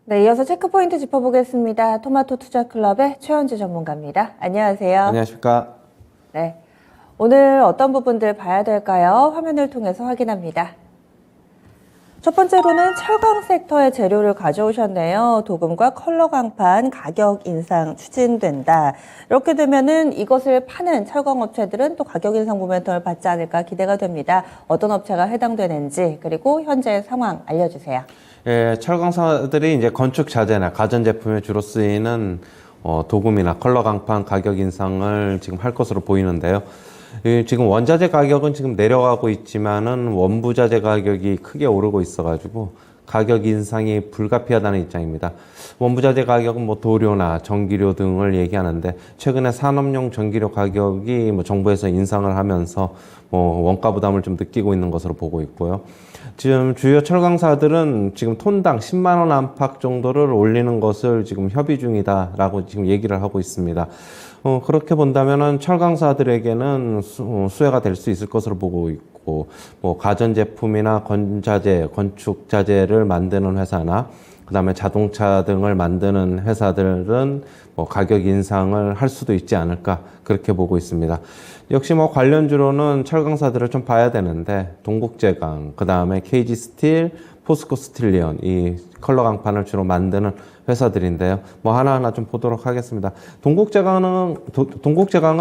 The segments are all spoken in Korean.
네, 이어서 체크포인트 짚어보겠습니다. 토마토 투자클럽의 최현주 전문가입니다. 안녕하세요. 안녕하십니까. 네, 오늘 어떤 부분들 봐야 될까요? 화면을 통해서 확인합니다. 첫 번째로는 철강 섹터의 재료를 가져오셨네요. 도금과 컬러 강판 가격 인상 추진된다. 이렇게 되면은 이것을 파는 철강 업체들은 또 가격 인상 모멘텀을 받지 않을까 기대가 됩니다. 어떤 업체가 해당되는지 그리고 현재 상황 알려주세요. 예, 철강사들이 이제 건축 자재나 가전 제품에 주로 쓰이는 도금이나 컬러 강판 가격 인상을 지금 할 것으로 보이는데요. 지금 원자재 가격은 지금 내려가고 있지만은 원부자재 가격이 크게 오르고 있어가지고 가격 인상이 불가피하다는 입장입니다. 원부자재 가격은 뭐 도료나 전기료 등을 얘기하는데 최근에 산업용 전기료 가격이 뭐 정부에서 인상을 하면서 뭐 원가 부담을 좀 느끼고 있는 것으로 보고 있고요. 지금 주요 철강사들은 지금 톤당 10만 원 안팎 정도를 올리는 것을 지금 협의 중이다라고 지금 얘기를 하고 있습니다. 그렇게 본다면은 철강사들에게는 수혜가 될 수 있을 것으로 보고 있고, 뭐 가전제품이나 건자재, 건축자재를 만드는 회사나 그다음에 자동차 등을 만드는 회사들은 뭐 가격 인상을 할 수도 있지 않을까 그렇게 보고 있습니다. 역시 뭐 관련주로는 철강사들을 좀 봐야 되는데 동국제강, 그다음에 KG스틸, 포스코스틸리온 이 컬러 강판을 주로 만드는 회사들인데요. 뭐 하나하나 좀 보도록 하겠습니다. 동국제강은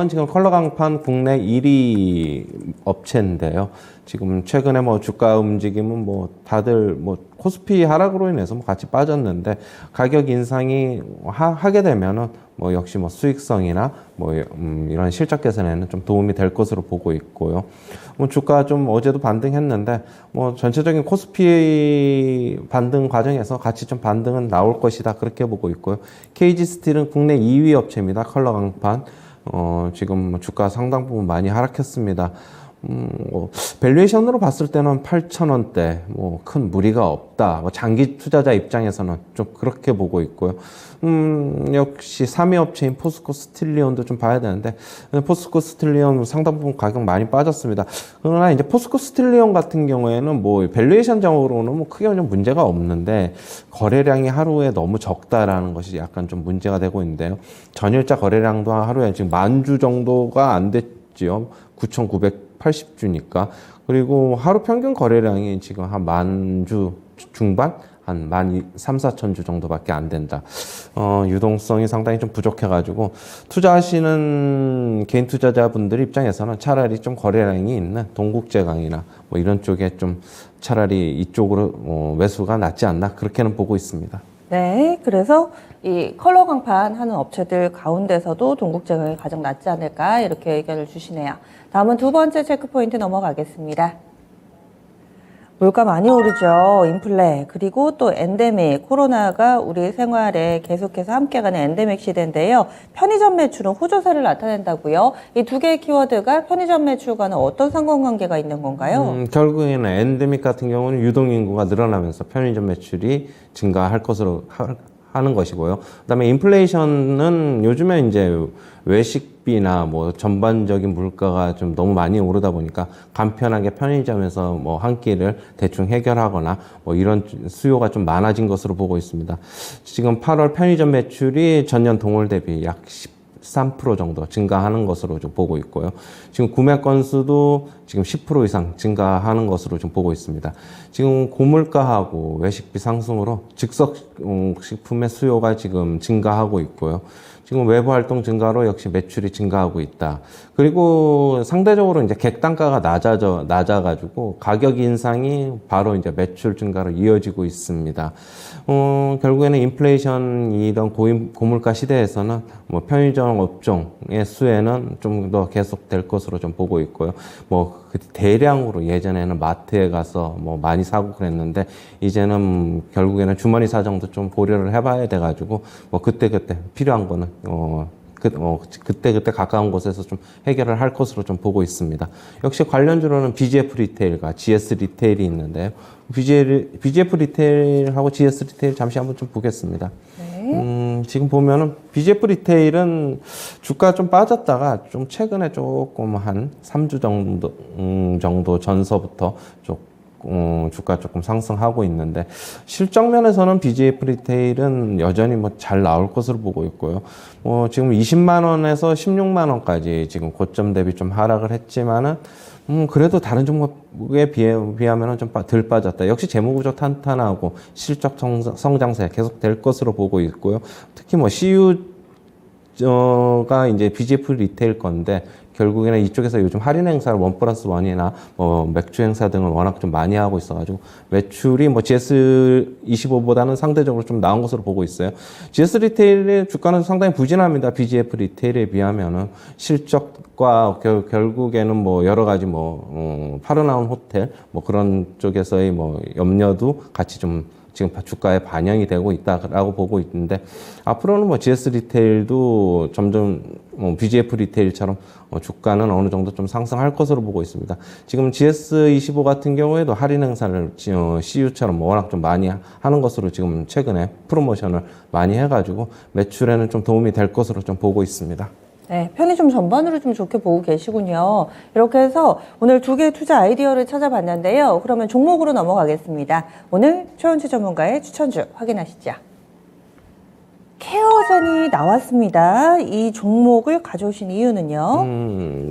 지금 컬러 강판 국내 1위 업체인데요. 지금 최근에 뭐 주가 움직임은 뭐 다들 뭐 코스피 하락으로 인해서 뭐 같이 빠졌는데 가격 인상이 하게 되면은 뭐 역시 뭐 수익성이나 뭐 이런 실적 개선에는 좀 도움이 될 것으로 보고 있고요. 뭐 주가 좀 어제도 반등했는데 뭐 전체적인 코스피 반등 과정에서 같이 좀 반등은 나올 것이다 그렇게 보고 있고요. KG스틸은 국내 2위 업체입니다. 컬러 강판 지금 주가 상당 부분 많이 하락했습니다. 밸류에이션으로 봤을 때는 8,000원대, 뭐, 큰 무리가 없다. 뭐 장기 투자자 입장에서는 좀 그렇게 보고 있고요. 역시 3위 업체인 포스코 스틸리온도 좀 봐야 되는데, 포스코 스틸리온 상당 부분 가격 많이 빠졌습니다. 그러나 이제 포스코 스틸리온 같은 경우에는 뭐, 밸류에이션적으로는 뭐 크게 좀 문제가 없는데, 거래량이 하루에 너무 적다라는 것이 약간 좀 문제가 되고 있는데요. 전일자 거래량도 하루에 지금 10,000주 정도가 안 됐지요. 9,980주니까. 그리고 하루 평균 거래량이 지금 한 10,000주 중반? 한 13,000~14,000주 정도밖에 안 된다. 유동성이 상당히 좀 부족해가지고, 투자하시는 개인 투자자분들 입장에서는 차라리 좀 거래량이 있는 동국제강이나 뭐 이런 쪽에 좀 차라리 이쪽으로 매수가 낫지 않나, 그렇게는 보고 있습니다. 네, 그래서 이 컬러 강판 하는 업체들 가운데서도 동국제강이 가장 낫지 않을까 이렇게 의견을 주시네요. 다음은 두 번째 체크포인트 넘어가겠습니다. 물가 많이 오르죠. 인플레 그리고 또 엔데믹, 코로나가 우리 생활에 계속해서 함께가는 엔데믹 시대인데요. 편의점 매출은 호조세를 나타낸다고요. 이 두 개의 키워드가 편의점 매출과는 어떤 상관관계가 있는 건가요? 결국에는 엔데믹 같은 경우는 유동인구가 늘어나면서 편의점 매출이 증가할 것으로 하는 것이고요. 그다음에 인플레이션은 요즘에 이제 외식비나 뭐 전반적인 물가가 좀 너무 많이 오르다 보니까 간편하게 편의점에서 뭐 한 끼를 대충 해결하거나 뭐 이런 수요가 좀 많아진 것으로 보고 있습니다. 지금 8월 편의점 매출이 전년 동월 대비 약 13% 정도 증가하는 것으로 좀 보고 있고요. 지금 구매 건수도 지금 10% 이상 증가하는 것으로 좀 보고 있습니다. 지금 고물가하고 외식비 상승으로 즉석 식품의 수요가 지금 증가하고 있고요. 지금 외부 활동 증가로 역시 매출이 증가하고 있다. 그리고 상대적으로 이제 객단가가 낮아가지고 가격 인상이 바로 이제 매출 증가로 이어지고 있습니다. 결국에는 인플레이션 이런 고물가 시대에서는 뭐 편의점 업종의 수혜는 좀 더 계속될 것으로 좀 보고 있고요. 뭐 대량으로 예전에는 마트에 가서 뭐 많이 사고 그랬는데 이제는 결국에는 주머니 사정도 좀 고려를 해봐야 돼가지고 뭐 그때그때 필요한 거는 그때 가까운 곳에서 좀 해결을 할 것으로 좀 보고 있습니다. 역시 관련주로는 BGF 리테일과 GS 리테일이 있는데요. BGF 리테일하고 GS 리테일 잠시 한번 좀 보겠습니다. 네. 지금 보면은 BGF 리테일은 주가 좀 빠졌다가 좀 최근에 조금 한 3주 정도 전서부터 좀 주가 조금 상승하고 있는데 실적 면에서는 BJF 리테일은 여전히 뭐 잘 나올 것으로 보고 있고요. 지금 20만 원에서 16만 원까지 지금 고점 대비 좀 하락을 했지만은 그래도 다른 종목에 비하면 좀 덜 빠졌다. 역시 재무구조 탄탄하고 실적 성장세 계속 될 것으로 보고 있고요. 특히 뭐 CU가 이제 BJF 리테일 건데 결국에는 이쪽에서 요즘 할인 행사를 1+1이나 맥주 행사 등을 워낙 좀 많이 하고 있어가지고 매출이 뭐 GS25보다는 상대적으로 좀 나은 것으로 보고 있어요. GS 리테일의 주가는 상당히 부진합니다. BJF 리테일에 비하면은 실적과 결국에는 뭐 여러 가지 파르나운 호텔 그런 쪽에서의 염려도 같이 좀 지금 주가에 반영이 되고 있다라고 보고 있는데 앞으로는 GS 리테일도 점점 BJF 리테일처럼 주가는 어느 정도 좀 상승할 것으로 보고 있습니다. 지금 GS25 같은 경우에도 할인 행사를 CU처럼 워낙 좀 많이 하는 것으로 지금 최근에 프로모션을 많이 해가지고 매출에는 좀 도움이 될 것으로 좀 보고 있습니다. 네, 편의점 전반으로 좀 좋게 보고 계시군요. 이렇게 해서 오늘 두 개의 투자 아이디어를 찾아봤는데요. 그러면 종목으로 넘어가겠습니다. 오늘 최원주 전문가의 추천주 확인하시죠. 케어젠이 나왔습니다. 이 종목을 가져오신 이유는요?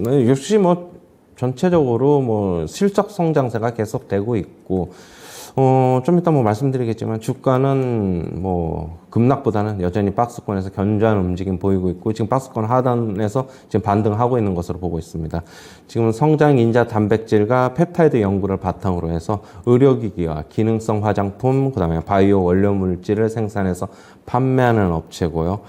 네, 역시 전체적으로 실적 성장세가 계속되고 있고 좀 이따 말씀드리겠지만 주가는 급락보다는 여전히 박스권에서 견조한 움직임 보이고 있고 지금 박스권 하단에서 지금 반등하고 있는 것으로 보고 있습니다. 지금 성장 인자 단백질과 펩타이드 연구를 바탕으로 해서 의료기기와 기능성 화장품, 그다음에 바이오 원료 물질을 생산해서 판매하는 업체고요.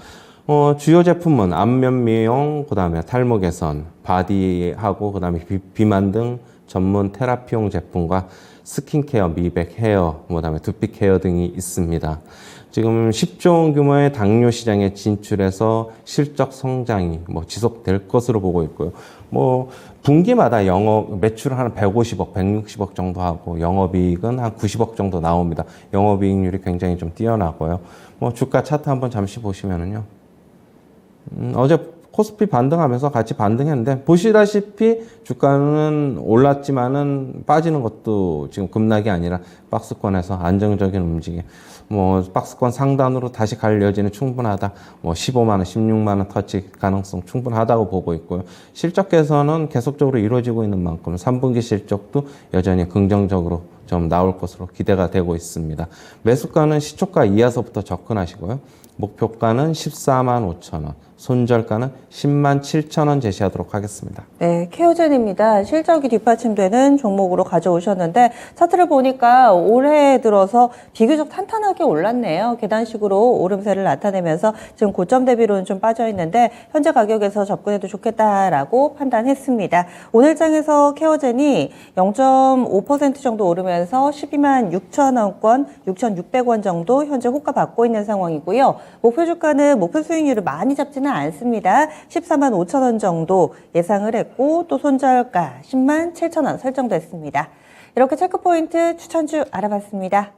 주요 제품은 안면 미용, 그다음에 탈모 개선, 바디하고 그다음에 비만 등 전문 테라피용 제품과 스킨케어, 미백, 헤어, 그다음에 두피 케어 등이 있습니다. 지금 10조 원 규모의 당뇨 시장에 진출해서 실적 성장이 지속될 것으로 보고 있고요. 분기마다 매출은 한 150억, 160억 정도 하고 영업이익은 한 90억 정도 나옵니다. 영업이익률이 굉장히 좀 뛰어나고요. 주가 차트 한번 잠시 보시면은요. 어제 코스피 반등하면서 같이 반등했는데 보시다시피 주가는 올랐지만은 빠지는 것도 지금 급락이 아니라 박스권에서 안정적인 움직임. 박스권 상단으로 다시 갈 여지는 충분하다. 15만 원, 16만 원 터치 가능성 충분하다고 보고 있고요. 실적 개선은 계속적으로 이루어지고 있는 만큼 3분기 실적도 여전히 긍정적으로 좀 나올 것으로 기대가 되고 있습니다. 매수가는 시초가 이하서부터 접근하시고요. 목표가는 14만 5천 원, 손절가는 10만 7천 원 제시하도록 하겠습니다. 네, 케어젠입니다. 실적이 뒷받침되는 종목으로 가져오셨는데 차트를 보니까 올해 들어서 비교적 탄탄하게 올랐네요. 계단식으로 오름세를 나타내면서 지금 고점 대비로는 좀 빠져 있는데 현재 가격에서 접근해도 좋겠다라고 판단했습니다. 오늘 장에서 케어젠이 0.5% 정도 오르면서 12만 6천 원권, 6,600원 정도 현재 호가 받고 있는 상황이고요. 목표 주가는 목표 수익률을 많이 잡지는 않습니다. 14만 5천 원 정도 예상을 했고 또 손절가 10만 7천 원 설정됐습니다. 이렇게 체크포인트 추천주 알아봤습니다.